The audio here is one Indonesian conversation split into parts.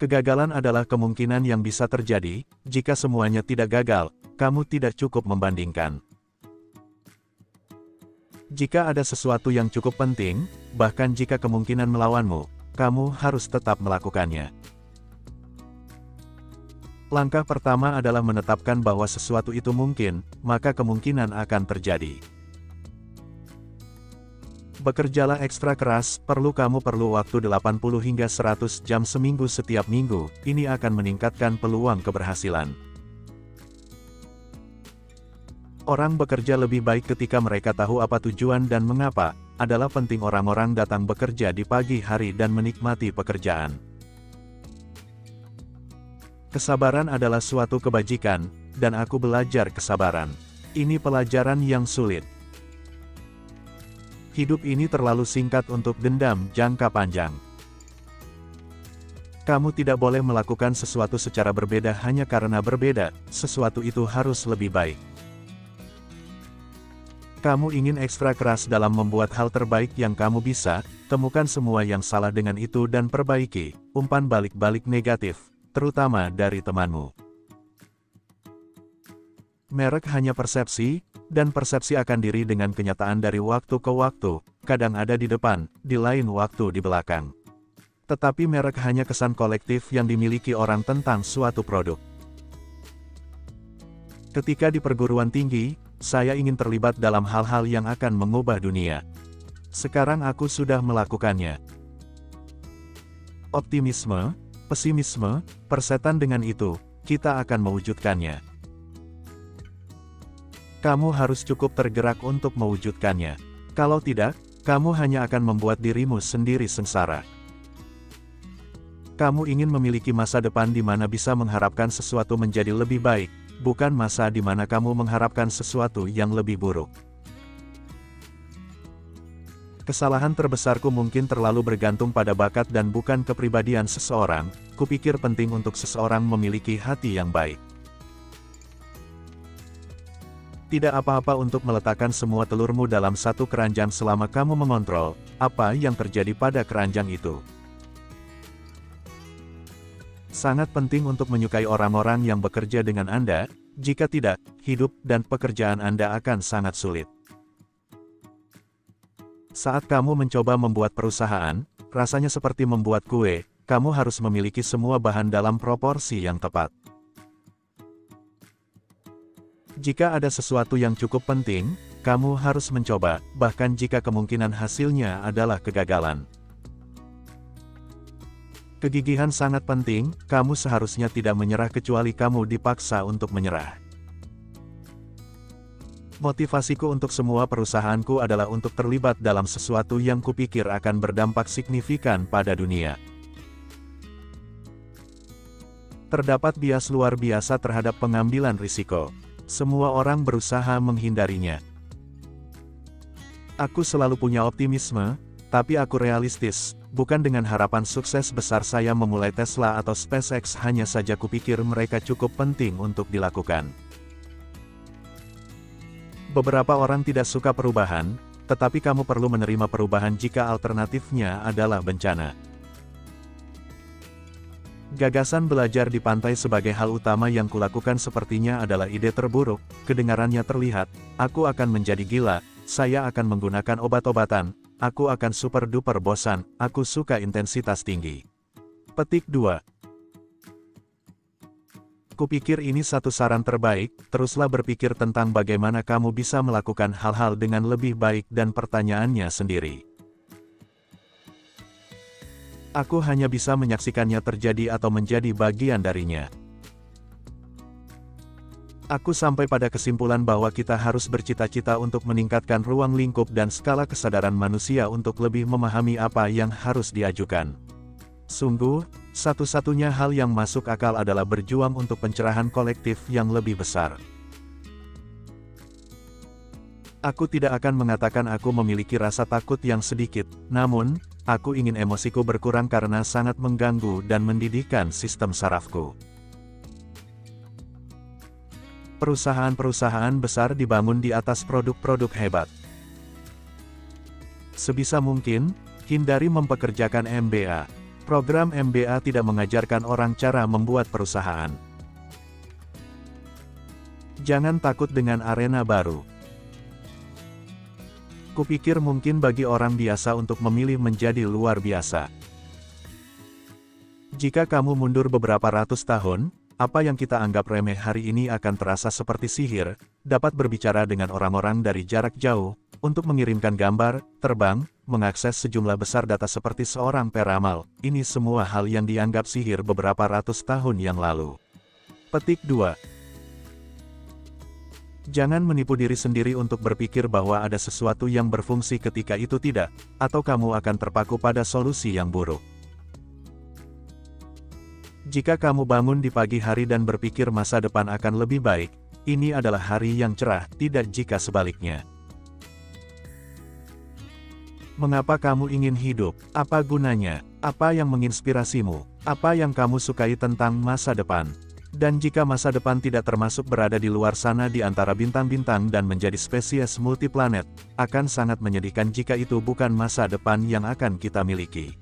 Kegagalan adalah kemungkinan yang bisa terjadi. Jika semuanya tidak gagal, kamu tidak cukup membandingkan. Jika ada sesuatu yang cukup penting, bahkan jika kemungkinan melawanmu, kamu harus tetap melakukannya. Langkah pertama adalah menetapkan bahwa sesuatu itu mungkin, maka kemungkinan akan terjadi. Bekerjalah ekstra keras, kamu perlu waktu 80 hingga 100 jam seminggu setiap minggu, ini akan meningkatkan peluang keberhasilan. Orang bekerja lebih baik ketika mereka tahu apa tujuan dan mengapa, adalah penting orang-orang datang bekerja di pagi hari dan menikmati pekerjaan. Kesabaran adalah suatu kebajikan, dan aku belajar kesabaran. Ini pelajaran yang sulit. Hidup ini terlalu singkat untuk dendam jangka panjang. Kamu tidak boleh melakukan sesuatu secara berbeda hanya karena berbeda, sesuatu itu harus lebih baik. Kamu ingin ekstra keras dalam membuat hal terbaik yang kamu bisa, temukan semua yang salah dengan itu dan perbaiki, umpan balik-balik negatif, terutama dari temanmu. Merek hanya persepsi, dan persepsi akan diri dengan kenyataan dari waktu ke waktu, kadang ada di depan, di lain waktu di belakang. Tetapi merek hanya kesan kolektif yang dimiliki orang tentang suatu produk. Ketika di perguruan tinggi, saya ingin terlibat dalam hal-hal yang akan mengubah dunia. Sekarang aku sudah melakukannya. Optimisme, pesimisme, persetan dengan itu, kita akan mewujudkannya. Kamu harus cukup tergerak untuk mewujudkannya. Kalau tidak, kamu hanya akan membuat dirimu sendiri sengsara. Kamu ingin memiliki masa depan di mana bisa mengharapkan sesuatu menjadi lebih baik, bukan masa di mana kamu mengharapkan sesuatu yang lebih buruk. Kesalahan terbesarku mungkin terlalu bergantung pada bakat dan bukan kepribadian seseorang. Kupikir penting untuk seseorang memiliki hati yang baik. Tidak apa-apa untuk meletakkan semua telurmu dalam satu keranjang selama kamu mengontrol apa yang terjadi pada keranjang itu. Sangat penting untuk menyukai orang-orang yang bekerja dengan Anda, jika tidak, hidup dan pekerjaan Anda akan sangat sulit. Saat kamu mencoba membuat perusahaan, rasanya seperti membuat kue, kamu harus memiliki semua bahan dalam proporsi yang tepat. Jika ada sesuatu yang cukup penting, kamu harus mencoba, bahkan jika kemungkinan hasilnya adalah kegagalan. Kegigihan sangat penting, kamu seharusnya tidak menyerah kecuali kamu dipaksa untuk menyerah. Motivasiku untuk semua perusahaanku adalah untuk terlibat dalam sesuatu yang kupikir akan berdampak signifikan pada dunia. Terdapat bias luar biasa terhadap pengambilan risiko. Semua orang berusaha menghindarinya. Aku selalu punya optimisme, tapi aku realistis, bukan dengan harapan sukses besar saya memulai Tesla atau SpaceX hanya saja kupikir mereka cukup penting untuk dilakukan. Beberapa orang tidak suka perubahan, tetapi kamu perlu menerima perubahan jika alternatifnya adalah bencana. Gagasan belajar di pantai sebagai hal utama yang kulakukan sepertinya adalah ide terburuk, kedengarannya terlihat, aku akan menjadi gila, saya akan menggunakan obat-obatan, aku akan super-duper bosan, aku suka intensitas tinggi. Petik 2. Kupikir ini satu saran terbaik, teruslah berpikir tentang bagaimana kamu bisa melakukan hal-hal dengan lebih baik dan pertanyaannya sendiri. Aku hanya bisa menyaksikannya terjadi atau menjadi bagian darinya. Aku sampai pada kesimpulan bahwa kita harus bercita-cita untuk meningkatkan ruang lingkup dan skala kesadaran manusia untuk lebih memahami apa yang harus diajukan. Sungguh, satu-satunya hal yang masuk akal adalah berjuang untuk pencerahan kolektif yang lebih besar. Aku tidak akan mengatakan aku memiliki rasa takut yang sedikit, namun, aku ingin emosiku berkurang karena sangat mengganggu dan mendidihkan sistem sarafku. Perusahaan-perusahaan besar dibangun di atas produk-produk hebat. Sebisa mungkin, hindari mempekerjakan MBA. Program MBA tidak mengajarkan orang cara membuat perusahaan. Jangan takut dengan arena baru. Kupikir mungkin bagi orang biasa untuk memilih menjadi luar biasa. Jika kamu mundur beberapa ratus tahun, apa yang kita anggap remeh hari ini akan terasa seperti sihir, dapat berbicara dengan orang-orang dari jarak jauh, untuk mengirimkan gambar, terbang, mengakses sejumlah besar data seperti seorang peramal. Ini semua hal yang dianggap sihir beberapa ratus tahun yang lalu. Petik 2. Jangan menipu diri sendiri untuk berpikir bahwa ada sesuatu yang berfungsi ketika itu tidak, atau kamu akan terpaku pada solusi yang buruk. Jika kamu bangun di pagi hari dan berpikir masa depan akan lebih baik, ini adalah hari yang cerah, tidak jika sebaliknya. Mengapa kamu ingin hidup? Apa gunanya? Apa yang menginspirasimu? Apa yang kamu sukai tentang masa depan? Dan jika masa depan tidak termasuk berada di luar sana di antara bintang-bintang dan menjadi spesies multiplanet, akan sangat menyedihkan jika itu bukan masa depan yang akan kita miliki.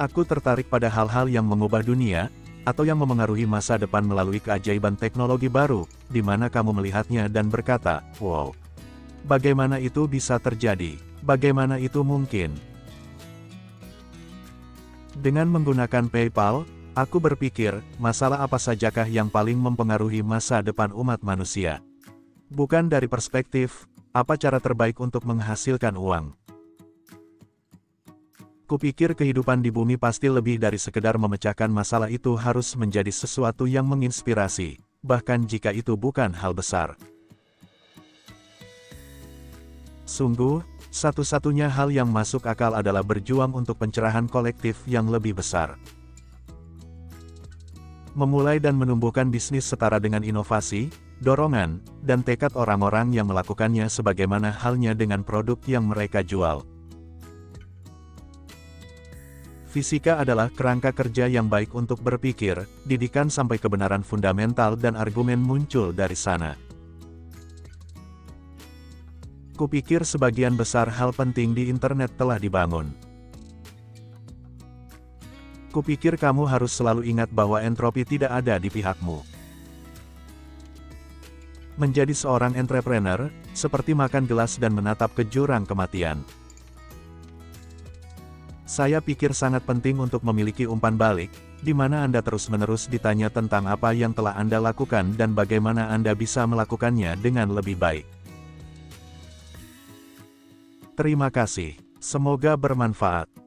Aku tertarik pada hal-hal yang mengubah dunia, atau yang memengaruhi masa depan melalui keajaiban teknologi baru, di mana kamu melihatnya dan berkata, wow, bagaimana itu bisa terjadi? Bagaimana itu mungkin? Dengan menggunakan PayPal, aku berpikir, masalah apa sajakah yang paling mempengaruhi masa depan umat manusia? Bukan dari perspektif, apa cara terbaik untuk menghasilkan uang? Kupikir kehidupan di bumi pasti lebih dari sekedar memecahkan masalah itu harus menjadi sesuatu yang menginspirasi, bahkan jika itu bukan hal besar. Sungguh, satu-satunya hal yang masuk akal adalah berjuang untuk pencerahan kolektif yang lebih besar. Memulai dan menumbuhkan bisnis setara dengan inovasi, dorongan, dan tekad orang-orang yang melakukannya sebagaimana halnya dengan produk yang mereka jual. Fisika adalah kerangka kerja yang baik untuk berpikir, didikan sampai kebenaran fundamental dan argumen muncul dari sana. Kupikir sebagian besar hal penting di internet telah dibangun. Kupikir kamu harus selalu ingat bahwa entropi tidak ada di pihakmu. Menjadi seorang entrepreneur, seperti makan gelas dan menatap ke jurang kematian. Saya pikir sangat penting untuk memiliki umpan balik, di mana Anda terus-menerus ditanya tentang apa yang telah Anda lakukan dan bagaimana Anda bisa melakukannya dengan lebih baik. Terima kasih. Semoga bermanfaat.